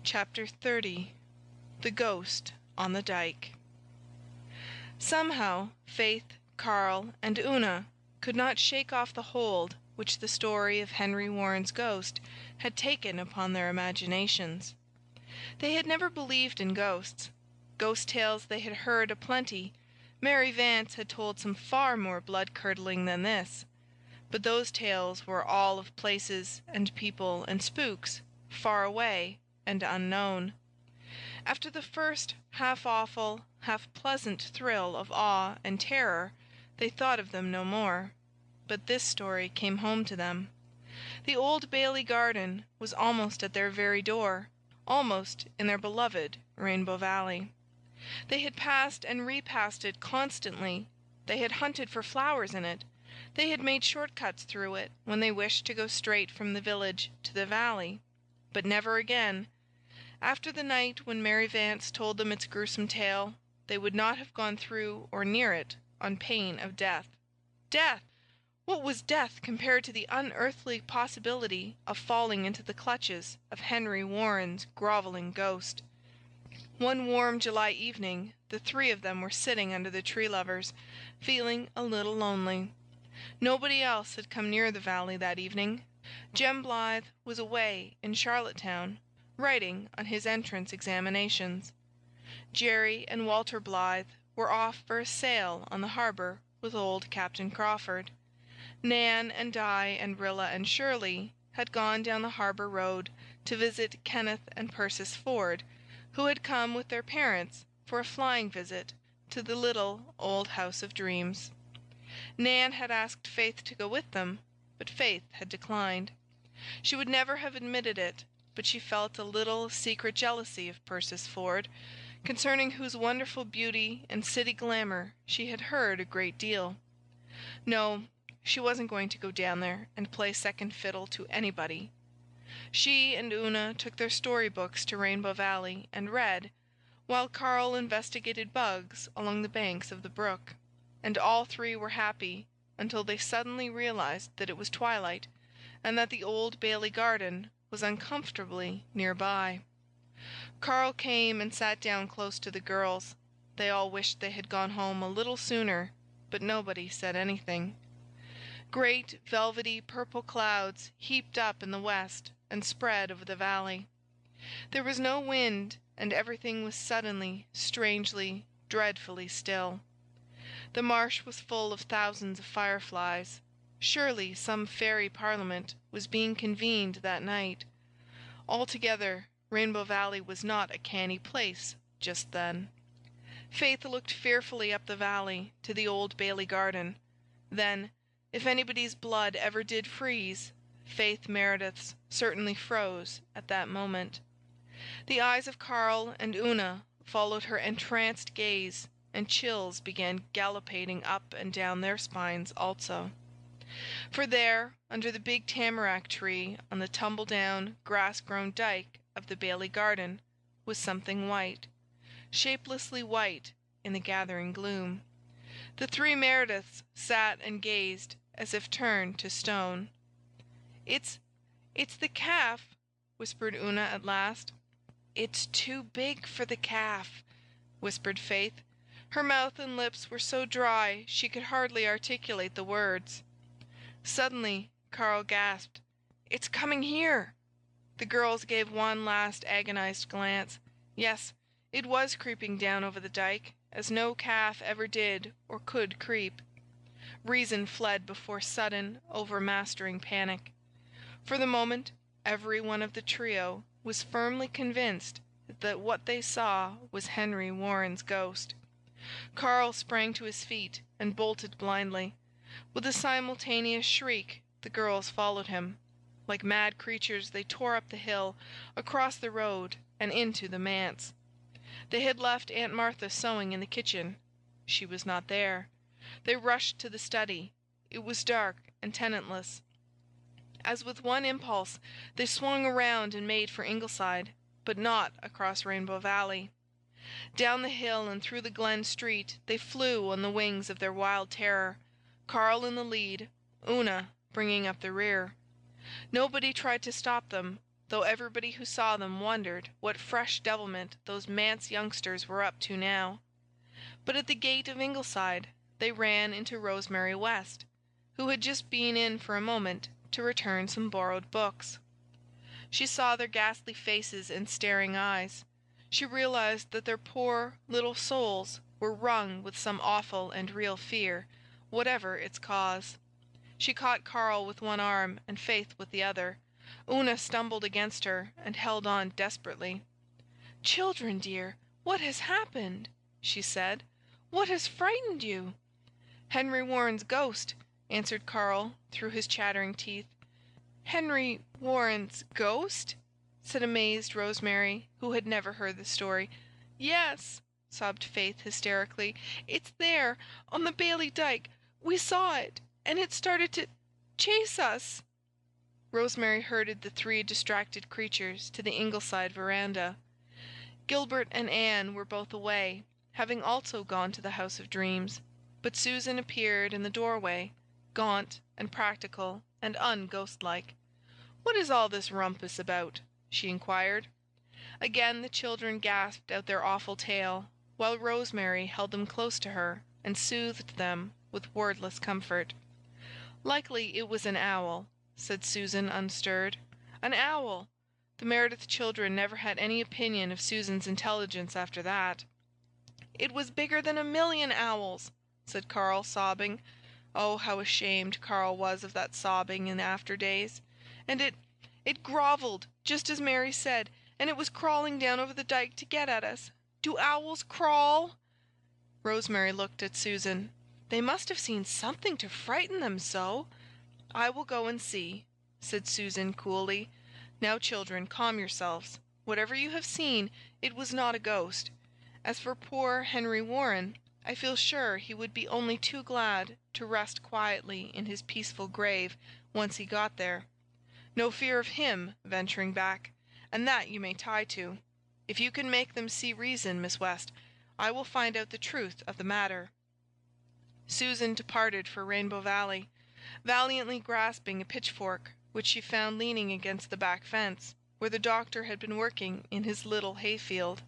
Chapter 30. The Ghost on the Dyke. Somehow Faith, Carl, and Una could not shake off the hold which the story of Henry Warren's ghost had taken upon their imaginations. They had never believed in ghosts. Ghost tales they had heard a-plenty. Mary Vance had told some far more blood-curdling than this. But those tales were all of places and people and spooks, far away and unknown. After the first half-awful, half-pleasant thrill of awe and terror, they thought of them no more. But this story came home to them. The Old Bailey garden was almost at their very door, almost in their beloved Rainbow Valley. They had passed and repassed it constantly. They had hunted for flowers in it. They had made short-cuts through it when they wished to go straight from the village to the valley. But never again. After the night when Mary Vance told them its gruesome tale, they would not have gone through or near it on pain of death. Death! What was death compared to the unearthly possibility of falling into the clutches of Henry Warren's grovelling ghost? One warm July evening the three of them were sitting under the tree-lovers, feeling a little lonely. Nobody else had come near the valley that evening. Jem Blythe was away in Charlottetown, writing on his entrance examinations. Jerry and Walter Blythe were off for a sail on the harbour with old Captain Crawford. Nan and Di and Rilla and Shirley had gone down the harbour road to visit Kenneth and Persis Ford, who had come with their parents for a flying visit to the little old house of dreams. Nan had asked Faith to go with them, but Faith had declined. She would never have admitted it, but she felt a little secret jealousy of Persis Ford, concerning whose wonderful beauty and city glamour she had heard a great deal. No, she wasn't going to go down there and play second fiddle to anybody. She and Una took their story-books to Rainbow Valley and read, while Carl investigated bugs along the banks of the brook. And all three were happy until they suddenly realized that it was twilight, and that the Old Bailey garden was uncomfortably nearby. Carl came and sat down close to the girls. They all wished they had gone home a little sooner, but nobody said anything. Great velvety purple clouds heaped up in the west and spread over the valley. There was no wind, and everything was suddenly, strangely, dreadfully still. The marsh was full of thousands of fireflies. Surely some fairy parliament was being convened that night. Altogether, Rainbow Valley was not a canny place just then. Faith looked fearfully up the valley to the Old Bailey garden. Then, if anybody's blood ever did freeze, Faith Meredith's certainly froze at that moment. The eyes of Carl and Una followed her entranced gaze, and chills began gallopading up and down their spines also. For there, under the big tamarack tree on the tumble-down, grass-grown dyke of the Bailey garden, was something white, shapelessly white in the gathering gloom. The three Merediths sat and gazed, as if turned to stone. It's the calf," whispered Una at last. "It's too big for the calf," whispered Faith. Her mouth and lips were so dry she could hardly articulate the words. Suddenly Carl gasped, "It's coming here!" The girls gave one last agonized glance. Yes, it was creeping down over the dyke, as no calf ever did or could creep. Reason fled before sudden, overmastering panic. For the moment, every one of the trio was firmly convinced that what they saw was Henry Warren's ghost. Carl sprang to his feet and bolted blindly. With a simultaneous shriek, the girls followed him. Like mad creatures they tore up the hill, across the road, and into the manse. They had left Aunt Martha sewing in the kitchen. She was not there. They rushed to the study. It was dark and tenantless. As with one impulse, they swung around and made for Ingleside, but not across Rainbow Valley. Down the hill and through the Glen street they flew on the wings of their wild terror, Carl in the lead, Una bringing up the rear. Nobody tried to stop them, though everybody who saw them wondered what fresh devilment those manse youngsters were up to now. But at the gate of Ingleside they ran into Rosemary West, who had just been in for a moment to return some borrowed books. She saw their ghastly faces and staring eyes. She realized that their poor little souls were wrung with some awful and real fear, whatever its cause. She caught Carl with one arm and Faith with the other. Una stumbled against her and held on desperately. "Children, dear, what has happened?" she said. "What has frightened you?" "Henry Warren's ghost," answered Carl through his chattering teeth. "Henry Warren's ghost?" said amazed Rosemary, who had never heard the story. "Yes," sobbed Faith hysterically. "It's there, on the Bailey Dyke. We saw it, and it started to chase us." Rosemary herded the three distracted creatures to the Ingleside veranda. Gilbert and Anne were both away, having also gone to the House of Dreams, but Susan appeared in the doorway, gaunt and practical and unghostlike. "What is all this rumpus about?" she inquired. Again the children gasped out their awful tale, while Rosemary held them close to her and soothed them with wordless comfort. "Likely it was an owl," said Susan, unstirred. "An owl!" The Meredith children never had any opinion of Susan's intelligence after that. "It was bigger than 1,000,000 owls," said Carl, sobbing. Oh, how ashamed Carl was of that sobbing in after days. "And it grovelled, just as Mary said, and it was crawling down over the dike to get at us. Do owls crawl?" Rosemary looked at Susan. "They must have seen something to frighten them so." "I will go and see," said Susan coolly. "Now, children, calm yourselves. Whatever you have seen, it was not a ghost. As for poor Henry Warren, I feel sure he would be only too glad to rest quietly in his peaceful grave once he got there. No fear of him venturing back, and that you may tie to. If you can make them see reason, Miss West, I will find out the truth of the matter." Susan departed for Rainbow Valley, valiantly grasping a pitchfork, which she found leaning against the back fence, where the doctor had been working in his little hayfield.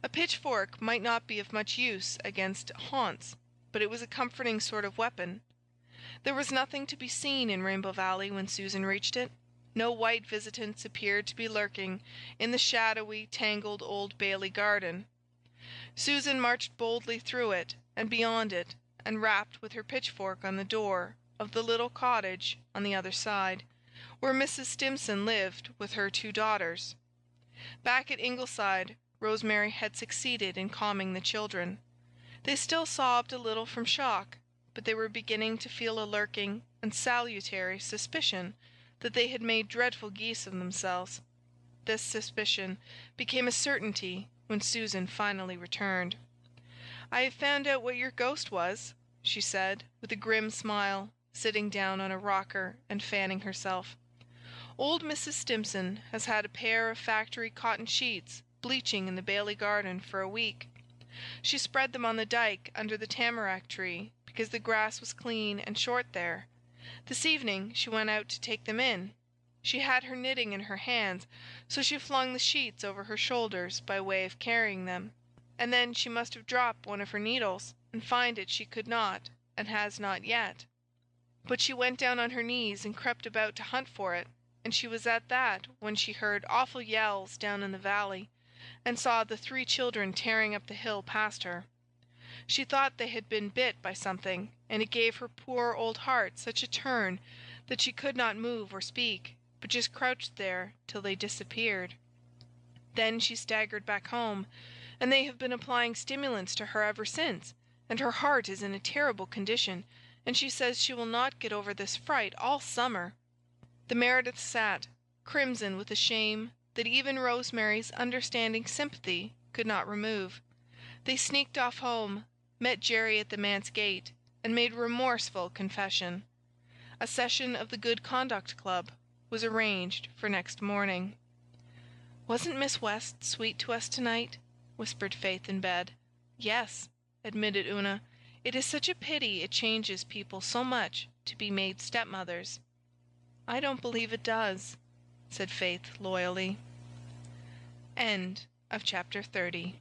A pitchfork might not be of much use against haunts, but it was a comforting sort of weapon. There was nothing to be seen in Rainbow Valley when Susan reached it. No white visitants appeared to be lurking in the shadowy, tangled old Bailey garden. Susan marched boldly through it and beyond it, and rapped with her pitchfork on the door of the little cottage on the other side, where Mrs. Stimson lived with her 2 daughters. Back at Ingleside, Rosemary had succeeded in calming the children. They still sobbed a little from shock, but they were beginning to feel a lurking and salutary suspicion that they had made dreadful geese of themselves. This suspicion became a certainty when Susan finally returned. "I have found out what your ghost was," she said, with a grim smile, sitting down on a rocker and fanning herself. "Old Mrs. Stimson has had a pair of factory cotton sheets bleaching in the Bailey garden for a week. She spread them on the dike under the tamarack tree because the grass was clean and short there. This evening she went out to take them in. She had her knitting in her hands, so she flung the sheets over her shoulders by way of carrying them, and then she must have dropped one of her needles, and find it she could not, and has not yet. But she went down on her knees and crept about to hunt for it, and she was at that when she heard awful yells down in the valley, and saw the 3 children tearing up the hill past her. She thought they had been bit by something, and it gave her poor old heart such a turn that she could not move or speak, but just crouched there till they disappeared. Then she staggered back home, and they have been applying stimulants to her ever since, and her heart is in a terrible condition, and she says she will not get over this fright all summer." The Merediths sat, crimson with a shame that even Rosemary's understanding sympathy could not remove. They sneaked off home, met Jerry at the manse gate, and made remorseful confession. A session of the Good Conduct Club was arranged for next morning. "Wasn't Miss West sweet to us tonight?" whispered Faith in bed. "Yes," admitted Una. "It is such a pity it changes people so much to be made stepmothers." "I don't believe it does." said Faith loyally. End of chapter 30.